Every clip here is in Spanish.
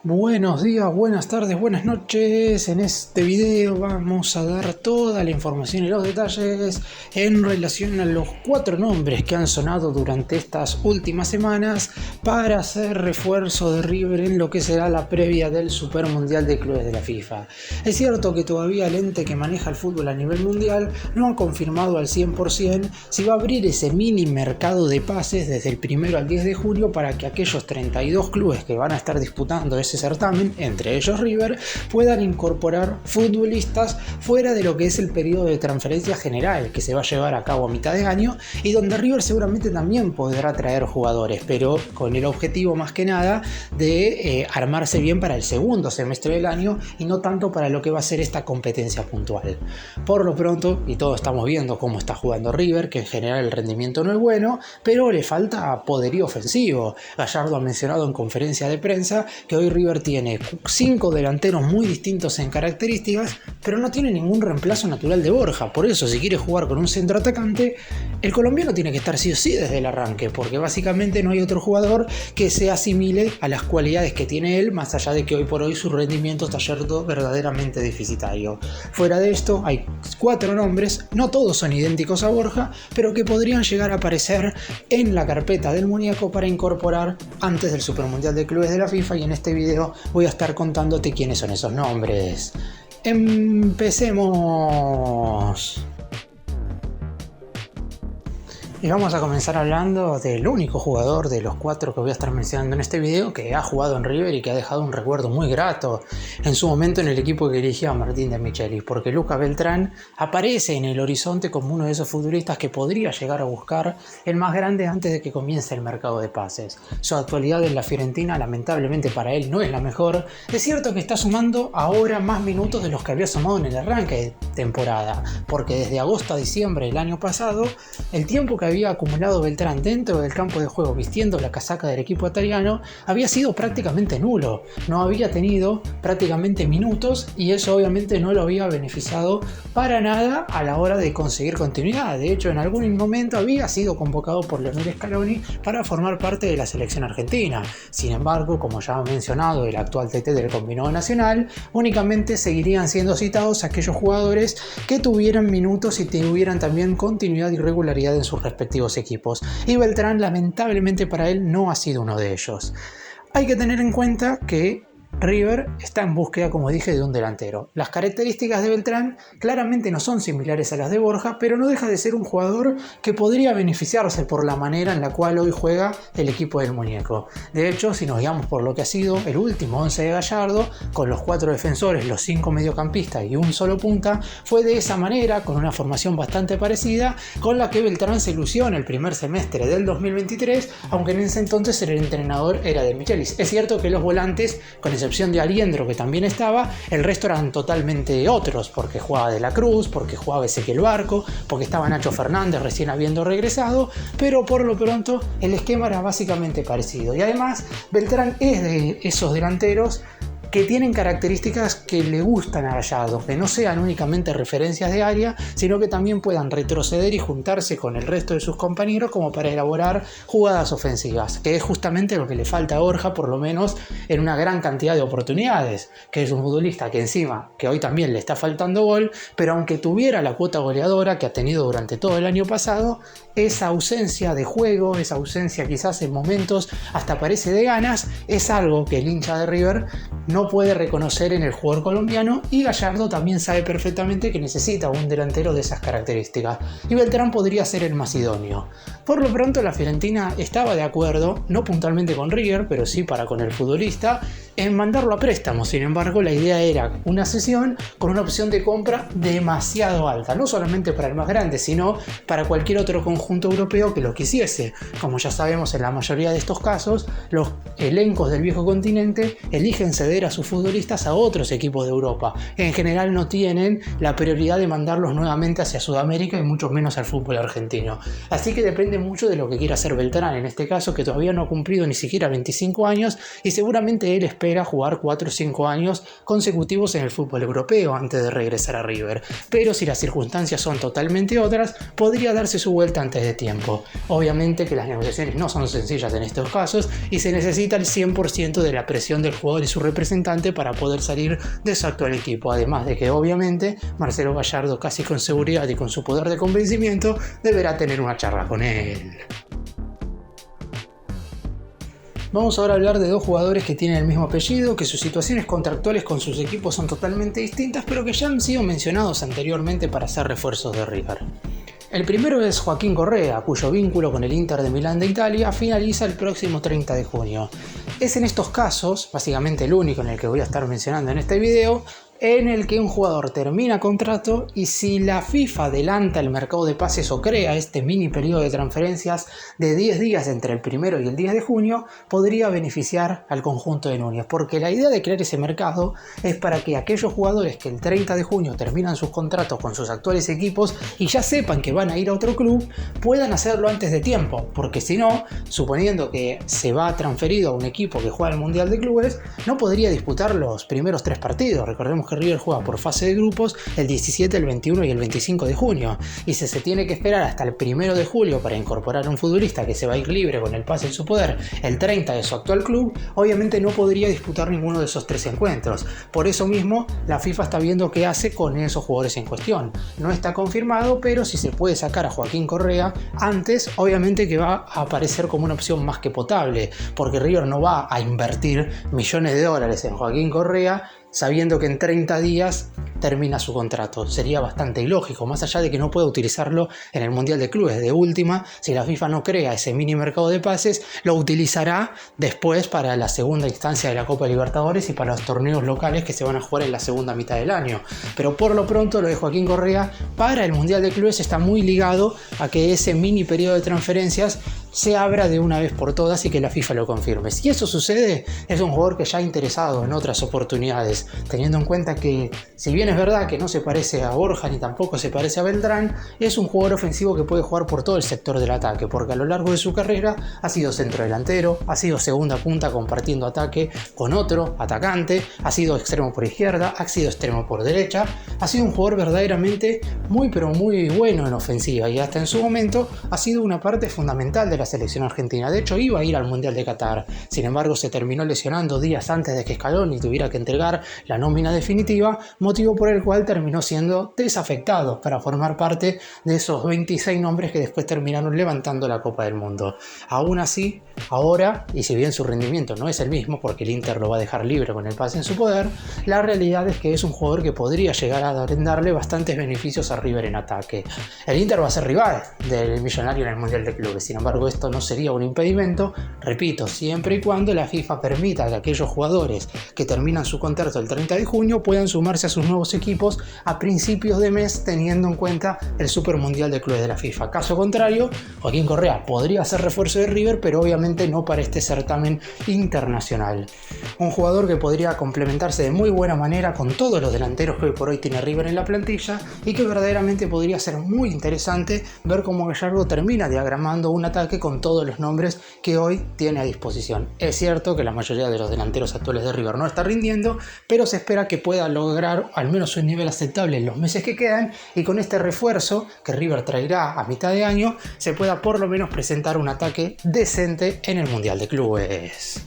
Buenos días, buenas tardes, buenas noches. En este video vamos a dar toda la información y los detalles en relación a los 4 nombres que han sonado durante estas últimas semanas para hacer refuerzo de River en lo que será la previa del Super Mundial de Clubes de la FIFA. Es cierto que todavía el ente que maneja el fútbol a nivel mundial no ha confirmado al 100% si va a abrir ese mini mercado de pases desde el 1 al 10 de julio para que aquellos 32 clubes que van a estar disputando ese certamen, entre ellos River, puedan incorporar futbolistas fuera de lo que es el periodo de transferencia general que se va a llevar a cabo a mitad de año y donde River seguramente también podrá traer jugadores, pero con el objetivo más que nada de armarse bien para el segundo semestre del año y no tanto para lo que va a ser esta competencia puntual. Por lo pronto, y todos estamos viendo cómo está jugando River, que en general el rendimiento no es bueno, pero le falta poderío ofensivo. Gallardo ha mencionado en conferencia de prensa que hoy River tiene 5 delanteros muy distintos en características, pero no tiene ningún reemplazo natural de Borja. Por eso, si quiere jugar con un centro atacante, el colombiano tiene que estar sí o sí desde el arranque, porque básicamente no hay otro jugador que se asimile a las cualidades que tiene él, más allá de que hoy por hoy su rendimiento está siendo verdaderamente deficitario. Fuera de esto, hay 4 nombres, no todos son idénticos a Borja, pero que podrían llegar a aparecer en la carpeta del muñeco para incorporar antes del Super Mundial de Clubes de la FIFA, y en este video voy a estar contándote quiénes son esos nombres. Empecemos. Y vamos a comenzar hablando del único jugador de los 4 que voy a estar mencionando en este video que ha jugado en River y que ha dejado un recuerdo muy grato en su momento en el equipo que dirigía Martín de Michelis, porque Lucas Beltrán aparece en el horizonte como uno de esos futbolistas que podría llegar a buscar el más grande antes de que comience el mercado de pases. Su actualidad en la Fiorentina lamentablemente para él no es la mejor. Es cierto que está sumando ahora más minutos de los que había sumado en el arranque de temporada, porque desde agosto a diciembre del año pasado el tiempo que había acumulado Beltrán dentro del campo de juego vistiendo la casaca del equipo italiano había sido prácticamente nulo. No había tenido prácticamente minutos y eso obviamente no lo había beneficiado para nada a la hora de conseguir continuidad. De hecho, en algún momento había sido convocado por Lionel Scaloni para formar parte de la selección argentina. Sin embargo, como ya he mencionado, el actual TT del combinado nacional, únicamente seguirían siendo citados aquellos jugadores que tuvieran minutos y tuvieran también continuidad y regularidad en sus respectivos equipos, y Beltrán lamentablemente para él no ha sido uno de ellos. Hay que tener en cuenta que River está en búsqueda, como dije, de un delantero. Las características de Beltrán claramente no son similares a las de Borja, pero no deja de ser un jugador que podría beneficiarse por la manera en la cual hoy juega el equipo del muñeco. De hecho, si nos guiamos por lo que ha sido el último 11 de Gallardo, con los 4 defensores, los 5 mediocampistas y un solo punta, fue de esa manera, con una formación bastante parecida, con la que Beltrán se lució en el primer semestre del 2023, aunque en ese entonces el entrenador era de Michelis. Es cierto que los volantes, con excepción de Aliendro, que también estaba, el resto eran totalmente otros, porque jugaba De la Cruz, porque jugaba Ezequiel Barco, porque estaba Nacho Fernández recién habiendo regresado, pero por lo pronto el esquema era básicamente parecido. Y además Beltrán es de esos delanteros que tienen características que le gustan a Gallardo, que no sean únicamente referencias de área, sino que también puedan retroceder y juntarse con el resto de sus compañeros como para elaborar jugadas ofensivas, que es justamente lo que le falta a Borja, por lo menos en una gran cantidad de oportunidades, que es un futbolista que encima, que hoy también le está faltando gol, pero aunque tuviera la cuota goleadora que ha tenido durante todo el año pasado, esa ausencia de juego, esa ausencia quizás en momentos hasta parece de ganas, es algo que el hincha de River no puede reconocer en el jugador colombiano, y Gallardo también sabe perfectamente que necesita un delantero de esas características, y Beltrán podría ser el más idóneo. Por lo pronto la Fiorentina estaba de acuerdo, no puntualmente con River, pero sí para con el futbolista, en mandarlo a préstamo. Sin embargo, la idea era una cesión con una opción de compra demasiado alta, no solamente para el más grande, sino para cualquier otro conjunto europeo que lo quisiese. Como ya sabemos, en la mayoría de estos casos, los elencos del viejo continente eligen ceder a sus futbolistas a otros equipos de Europa. En general no tienen la prioridad de mandarlos nuevamente hacia Sudamérica y mucho menos al fútbol argentino. Así que depende mucho de lo que quiera hacer Beltrán, en este caso, que todavía no ha cumplido ni siquiera 25 años y seguramente él espera espera jugar 4 o 5 años consecutivos en el fútbol europeo antes de regresar a River. Pero si las circunstancias son totalmente otras, podría darse su vuelta antes de tiempo. Obviamente que las negociaciones no son sencillas en estos casos y se necesita el 100% de la presión del jugador y su representante para poder salir de su actual equipo. Además de que obviamente Marcelo Gallardo, casi con seguridad y con su poder de convencimiento, deberá tener una charla con él. Vamos ahora a hablar de dos jugadores que tienen el mismo apellido, que sus situaciones contractuales con sus equipos son totalmente distintas, pero que ya han sido mencionados anteriormente para ser refuerzos de River. El primero es Joaquín Correa, cuyo vínculo con el Inter de Milán de Italia finaliza el próximo 30 de junio. Es en estos casos, básicamente el único en el que voy a estar mencionando en este video, en el que un jugador termina contrato y si la FIFA adelanta el mercado de pases o crea este mini periodo de transferencias de 10 días entre el 1 y el 10 de junio, podría beneficiar al conjunto de Núñez, porque la idea de crear ese mercado es para que aquellos jugadores que el 30 de junio terminan sus contratos con sus actuales equipos y ya sepan que van a ir a otro club, puedan hacerlo antes de tiempo, porque si no, suponiendo que se va transferido a un equipo que juega el Mundial de Clubes, no podría disputar los primeros 3 partidos. Recordemos que River juega por fase de grupos el 17, el 21 y el 25 de junio, y si se tiene que esperar hasta el 1 de julio para incorporar a un futbolista que se va a ir libre con el pase en su poder el 30 de su actual club, obviamente no podría disputar ninguno de esos 3 encuentros. Por eso mismo la FIFA está viendo qué hace con esos jugadores en cuestión. No está confirmado, pero si se puede sacar a Joaquín Correa antes, obviamente que va a aparecer como una opción más que potable, porque River no va a invertir millones de dólares en Joaquín Correa sabiendo que en 30 días termina su contrato. Sería bastante ilógico, más allá de que no pueda utilizarlo en el Mundial de Clubes. De última, si la FIFA no crea ese mini mercado de pases, lo utilizará después para la segunda instancia de la Copa Libertadores y para los torneos locales que se van a jugar en la segunda mitad del año. Pero por lo pronto lo de Joaquín Correa para el Mundial de Clubes está muy ligado a que ese mini periodo de transferencias se abra de una vez por todas y que la FIFA lo confirme. Si eso sucede, es un jugador que ya ha interesado en otras oportunidades, teniendo en cuenta que, si bien es verdad que no se parece a Borja ni tampoco se parece a Beltrán, es un jugador ofensivo que puede jugar por todo el sector del ataque, porque a lo largo de su carrera ha sido centrodelantero, ha sido segunda punta compartiendo ataque con otro atacante, ha sido extremo por izquierda, ha sido extremo por derecha, ha sido un jugador verdaderamente muy pero muy bueno en ofensiva y hasta en su momento ha sido una parte fundamental de la selección argentina. De hecho, iba a ir al Mundial de Qatar, sin embargo se terminó lesionando días antes de que Scaloni tuviera que entregar la nómina definitiva, motivo por el cual terminó siendo desafectado para formar parte de esos 26 nombres que después terminaron levantando la Copa del Mundo. Aún así, ahora, y si bien su rendimiento no es el mismo porque el Inter lo va a dejar libre con el pase en su poder, la realidad es que es un jugador que podría llegar a darle bastantes beneficios a River en ataque. El Inter va a ser rival del Millonario en el Mundial de Clubes, sin embargo esto no sería un impedimento, repito, siempre y cuando la FIFA permita que aquellos jugadores que terminan su contrato el 30 de junio puedan sumarse a sus nuevos equipos a principios de mes, teniendo en cuenta el Super Mundial de Clubes de la FIFA. Caso contrario, Joaquín Correa podría ser refuerzo de River, pero obviamente no para este certamen internacional. Un jugador que podría complementarse de muy buena manera con todos los delanteros que hoy por hoy tiene River en la plantilla y que verdaderamente podría ser muy interesante ver cómo Gallardo termina diagramando un ataque con todos los nombres que hoy tiene a disposición. Es cierto que la mayoría de los delanteros actuales de River no está rindiendo, pero se espera que pueda lograr al menos un nivel aceptable en los meses que quedan y con este refuerzo que River traerá a mitad de año se pueda por lo menos presentar un ataque decente en el Mundial de Clubes.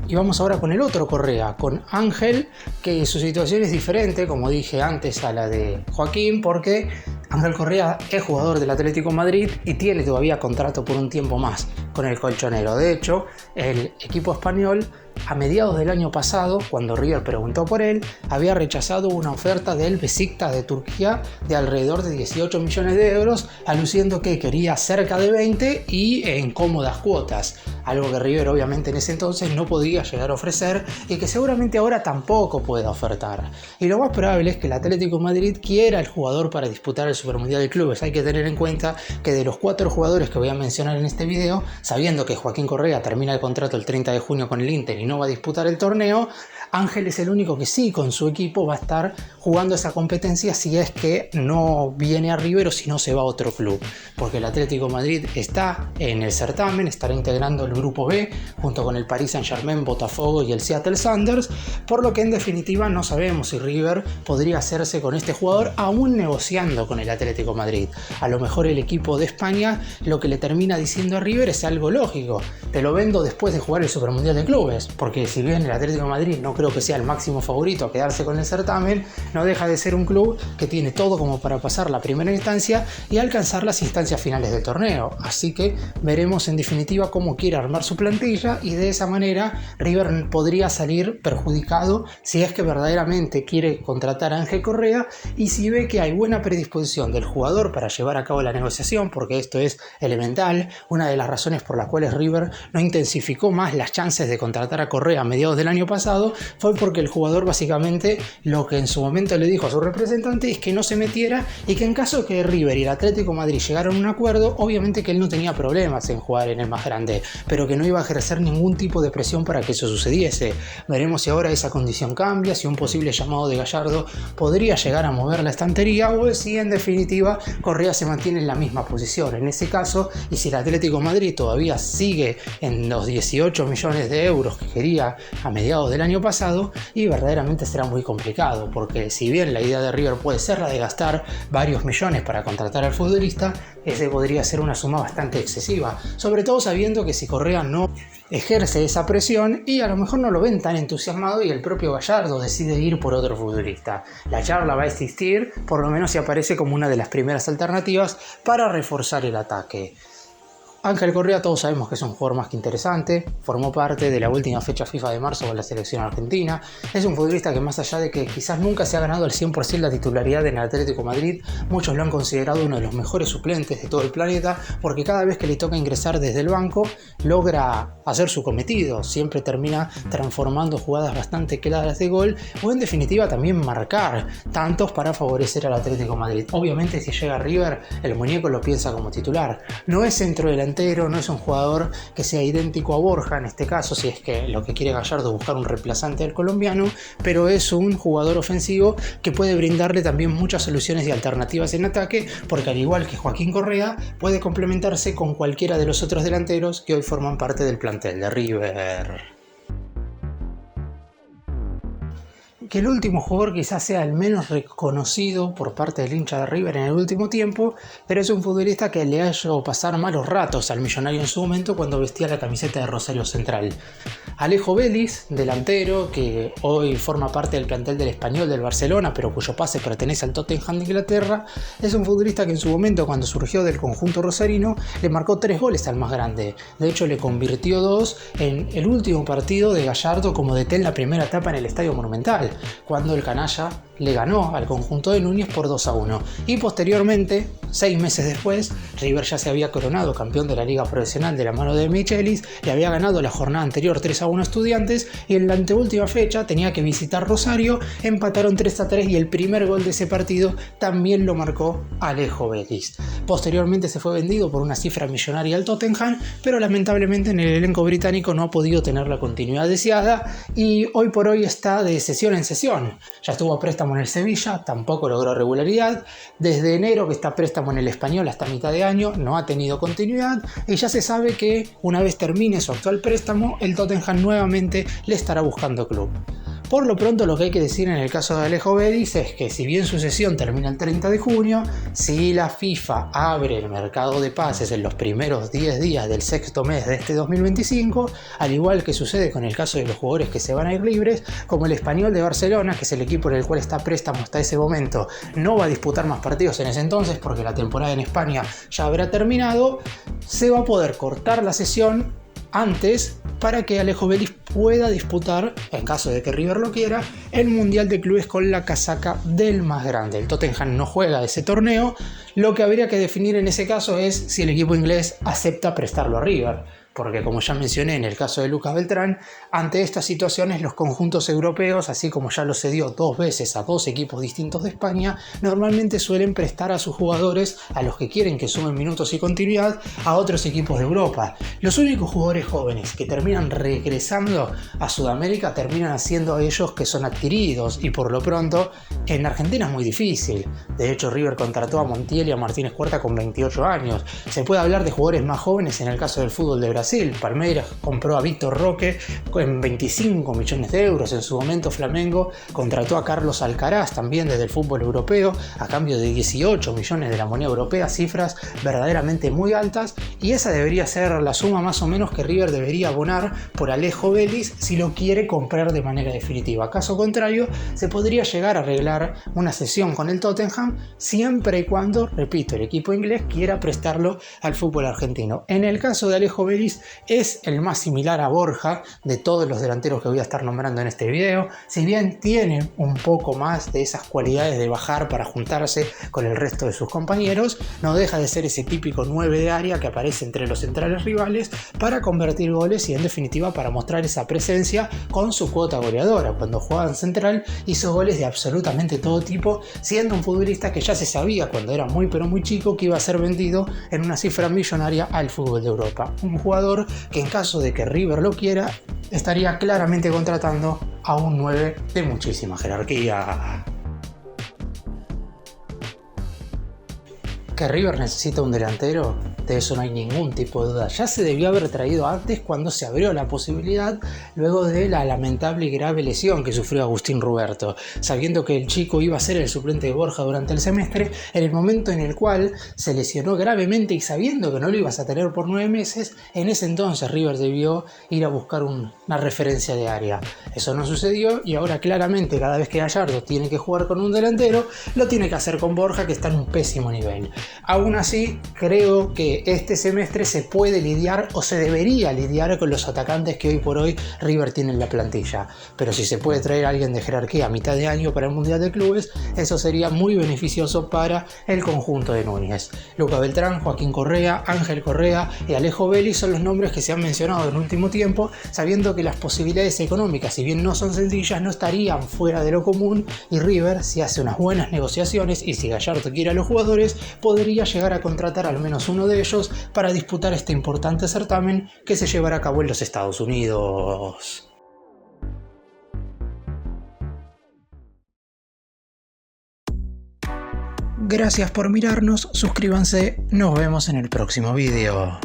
Y vamos ahora con el otro Correa, con Ángel, que su situación es diferente, como dije antes, a la de Joaquín, porque Ángel Correa es jugador del Atlético de Madrid y tiene todavía contrato por un tiempo más con el colchonero. De hecho, el equipo español, a mediados del año pasado, cuando River preguntó por él, había rechazado una oferta del Beşiktaş de Turquía de alrededor de 18 millones de euros, aluciendo que quería cerca de 20 y en cómodas cuotas, algo que River obviamente en ese entonces no podía llegar a ofrecer y que seguramente ahora tampoco pueda ofertar. Y lo más probable es que el Atlético de Madrid quiera el jugador para disputar el Supermundial de Clubes. Hay que tener en cuenta que de los 4 jugadores que voy a mencionar en este video, sabiendo que Joaquín Correa termina el contrato el 30 de junio con el Inter y no va a disputar el torneo, Ángel es el único que sí con su equipo va a estar jugando esa competencia si es que no viene a River o si no se va a otro club, porque el Atlético de Madrid está en el certamen, estará integrando el grupo B junto con el Paris Saint-Germain, Botafogo y el Seattle Sounders, por lo que en definitiva no sabemos si River podría hacerse con este jugador aún negociando con el Atlético de Madrid. A lo mejor el equipo de España lo que le termina diciendo a River es algo lógico: te lo vendo después de jugar el Supermundial de Clubes, porque si bien el Atlético de Madrid no creo que sea el máximo favorito a quedarse con el certamen, no deja de ser un club que tiene todo como para pasar la primera instancia y alcanzar las instancias finales del torneo. Así que veremos en definitiva cómo quiere armar su plantilla, y de esa manera River podría salir perjudicado si es que verdaderamente quiere contratar a Ángel Correa y si ve que hay buena predisposición del jugador para llevar a cabo la negociación, porque esto es elemental. Una de las razones por las cuales River no intensificó más las chances de contratar a Correa a mediados del año pasado fue porque el jugador básicamente lo que en su momento le dijo a su representante es que no se metiera, y que en caso de que River y el Atlético de Madrid llegaran a un acuerdo, obviamente que él no tenía problemas en jugar en el más grande, pero que no iba a ejercer ningún tipo de presión para que eso sucediese. Veremos si ahora esa condición cambia, si un posible llamado de Gallardo podría llegar a mover la estantería, o si en definitiva Correa se mantiene en la misma posición. En ese caso, y si el Atlético de Madrid todavía sigue en los 18 millones de euros que quería a mediados del año pasado, y verdaderamente será muy complicado, porque si bien la idea de River puede ser la de gastar varios millones para contratar al futbolista, ese podría ser una suma bastante excesiva, sobre todo sabiendo que si Correa no ejerce esa presión y a lo mejor no lo ven tan entusiasmado y el propio Gallardo decide ir por otro futbolista. La charla va a existir, por lo menos si aparece como una de las primeras alternativas para reforzar el ataque. Ángel Correa todos sabemos que es un jugador más que interesante, formó parte de la última fecha FIFA de marzo con la selección argentina, es un futbolista que más allá de que quizás nunca se ha ganado al 100% la titularidad en el Atlético de Madrid, muchos lo han considerado uno de los mejores suplentes de todo el planeta, porque cada vez que le toca ingresar desde el banco logra hacer su cometido, siempre termina transformando jugadas bastante claras de gol, o en definitiva también marcar tantos para favorecer al Atlético de Madrid. Obviamente si llega a River, el muñeco lo piensa como titular, no es centro delantero, no es un jugador que sea idéntico a Borja en este caso, si es que lo que quiere Gallardo es buscar un reemplazante del colombiano, pero es un jugador ofensivo que puede brindarle también muchas soluciones y alternativas en ataque, porque al igual que Joaquín Correa puede complementarse con cualquiera de los otros delanteros que hoy forman parte del plantel de River. Que el último jugador quizás sea el menos reconocido por parte del hincha de River en el último tiempo, pero es un futbolista que le ha hecho pasar malos ratos al millonario en su momento cuando vestía la camiseta de Rosario Central. Alejo Vélez, delantero que hoy forma parte del plantel del Español del Barcelona, pero cuyo pase pertenece al Tottenham de Inglaterra, es un futbolista que en su momento, cuando surgió del conjunto rosarino, le marcó 3 goles al más grande. De hecho, le convirtió 2 en el último partido de Gallardo como DT en la primera etapa en el Estadio Monumental, cuando el canalla le ganó al conjunto de Núñez por 2-1. Y posteriormente, 6 meses después, River ya se había coronado campeón de la Liga Profesional de la mano de Michelis, le había ganado la jornada anterior 3-1 a Estudiantes, y en la anteúltima fecha tenía que visitar Rosario, empataron 3-3 y el primer gol de ese partido también lo marcó Alejo Vélez. Posteriormente se fue vendido por una cifra millonaria al Tottenham, pero lamentablemente en el elenco británico no ha podido tener la continuidad deseada y hoy por hoy está de sesión en sesión. Ya estuvo a préstamo en el Sevilla, tampoco logró regularidad. Desde enero que está a préstamo en el Español hasta mitad de año, no ha tenido continuidad y ya se sabe que una vez termine su actual préstamo, el Tottenham nuevamente le estará buscando club. Por lo pronto, lo que hay que decir en el caso de Alejo Vélez es que si bien su cesión termina el 30 de junio, si la FIFA abre el mercado de pases en los primeros 10 días del sexto mes de este 2025, al igual que sucede con el caso de los jugadores que se van a ir libres, como el Español de Barcelona, que es el equipo en el cual está a préstamo hasta ese momento, no va a disputar más partidos en ese entonces porque la temporada en España ya habrá terminado, se va a poder cortar la cesión antes para que Alejo Vélez pueda disputar, en caso de que River lo quiera, el Mundial de Clubes con la casaca del más grande. El Tottenham no juega ese torneo, lo que habría que definir en ese caso es si el equipo inglés acepta prestarlo a River. porque como ya mencioné en el caso de Lucas Beltrán, ante estas situaciones los conjuntos europeos, así como ya lo cedió 2 veces a 2 equipos distintos de España, normalmente suelen prestar a sus jugadores, a los que quieren que sumen minutos y continuidad, a otros equipos de Europa. Los únicos jugadores jóvenes que terminan regresando a Sudamérica terminan siendo ellos que son adquiridos, y por lo pronto en Argentina es muy difícil. De hecho, River contrató a Montiel y a Martínez Cuarta con 28 años. Se puede hablar de jugadores más jóvenes en el caso del fútbol de Brasil. Palmeiras compró a Víctor Roque en 25 millones de euros. En su momento Flamengo contrató a Carlos Alcaraz, también desde el fútbol europeo, a cambio de 18 millones de la moneda europea, cifras verdaderamente muy altas, y esa debería ser la suma más o menos que River debería abonar por Alejo Vélez si lo quiere comprar de manera definitiva. Caso contrario, se podría llegar a arreglar una cesión con el Tottenham, siempre y cuando, repito, el equipo inglés quiera prestarlo al fútbol argentino. En el caso de Alejo Vélez es el más similar a Borja de todos los delanteros que voy a estar nombrando en este video. Si bien tiene un poco más de esas cualidades de bajar para juntarse con el resto de sus compañeros, no deja de ser ese típico 9 de área que aparece entre los centrales rivales para convertir goles y en definitiva para mostrar esa presencia con su cuota goleadora. Cuando jugaba en central hizo goles de absolutamente todo tipo, siendo un futbolista que ya se sabía cuando era muy pero muy chico que iba a ser vendido en una cifra millonaria al fútbol de Europa. Un jugador que en caso de que River lo quiera estaría claramente contratando a un 9 de muchísima jerarquía. ¿Que River necesita un delantero? De eso no hay ningún tipo de duda. Ya se debió haber traído antes cuando se abrió la posibilidad luego de la lamentable y grave lesión que sufrió Agustín Ruberto. Sabiendo que el chico iba a ser el suplente de Borja durante el semestre, en el momento en el cual se lesionó gravemente y sabiendo que no lo ibas a tener por 9 meses, en ese entonces River debió ir a buscar una referencia de área. Eso no sucedió y ahora claramente cada vez que Gallardo tiene que jugar con un delantero, lo tiene que hacer con Borja, que está en un pésimo nivel. Aún así, creo que este semestre se puede lidiar o se debería lidiar con los atacantes que hoy por hoy River tiene en la plantilla. Pero si se puede traer a alguien de jerarquía a mitad de año para el Mundial de Clubes, eso sería muy beneficioso para el conjunto de Núñez. Lucas Beltrán, Joaquín Correa, Ángel Correa y Alejo Vélez son los nombres que se han mencionado en último tiempo, sabiendo que las posibilidades económicas, si bien no son sencillas, no estarían fuera de lo común, y River, si hace unas buenas negociaciones y si Gallardo quiere a los jugadores, podría llegar a contratar al menos uno de ellos para disputar este importante certamen que se llevará a cabo en los Estados Unidos. Gracias por mirarnos, suscríbanse, nos vemos en el próximo video.